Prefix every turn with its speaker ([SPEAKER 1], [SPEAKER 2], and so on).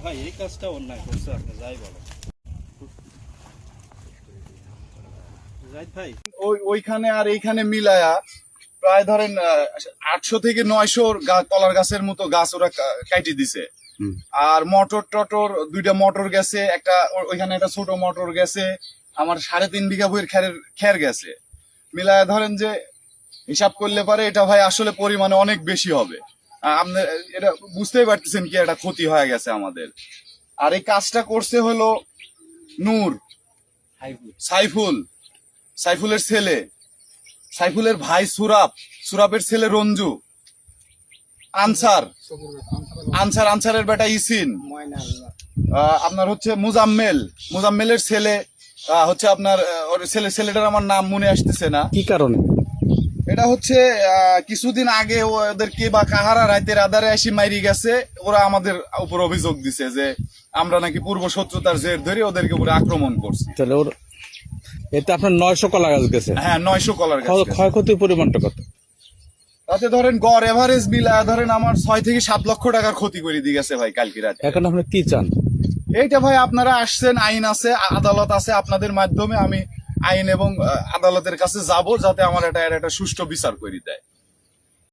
[SPEAKER 1] ভাই এই কাজটা অন্যায় করছে আপনি, যাই বলেন। ভাই
[SPEAKER 2] ওইখানে আর এইখানে মিলায়া প্রায় ধরেন 800 থেকে 900 কলার গাছের মতো গাছ ওরা কাটি দিছে। আর মোটর টটর 2টা মোটর গেছে, একটা ওইখানে একটা ছোট মোটর গেছে, আমার 3.5 বিঘা বইয়ের খের গেছে। মিলায়া ধরেন যে হিসাব করলে পারে এটা ভাই আসলে পরিমাণে অনেক বেশি হবে। আপনি এটা বুঝতেই পারতেছেন কি একটা ক্ষতি হয়ে গেছে আমাদের। আর এই কাজটা করছে হলো নূর, সাইফুলের ছেলে, সাইফুলের ভাই সুরাপের ছেলে রঞ্জু, আনসারের বেটা ইসিন, আপনার হচ্ছে মুজাম্মেলের ছেলে, হচ্ছে আপনার ছেলেটার আমার নাম মনে আসতেছে না।
[SPEAKER 3] কি কারণে?
[SPEAKER 2] এটা হচ্ছে কিছুদিন আগে ওদেরকে বা কাহারা রাতের আধারে এসে মাইরি গেছে। ওরা আমাদের উপর অভিযোগ দিছে যে আমরা নাকি পূর্ব শত্রুতার জের ধরে ওদেরকে উপরে আক্রমণ করছি।
[SPEAKER 3] তাহলে ওর এতে আপনার 900 কলা গাছ গেছে?
[SPEAKER 2] হ্যাঁ, 900 কলার গাছ।
[SPEAKER 3] ক্ষয়ক্ষতির পরিমাণটা কত?
[SPEAKER 2] তাতে ধরেন গড় এভারেজ বিলা ধরেন আমার 6 থেকে 7 লক্ষ টাকার ক্ষতি করে দিয়ে গেছে ভাই কালকে রাতে।
[SPEAKER 3] এখন আপনি কি চান?
[SPEAKER 2] এইটা ভাই আপনারা আসছেন, আইন আছে, আদালত আছে, আপনাদের মাধ্যমে আমি আইন এবং আদালতের কাছে যাব যাতে আমার এটা সুষ্ঠু বিচার করে দেয়।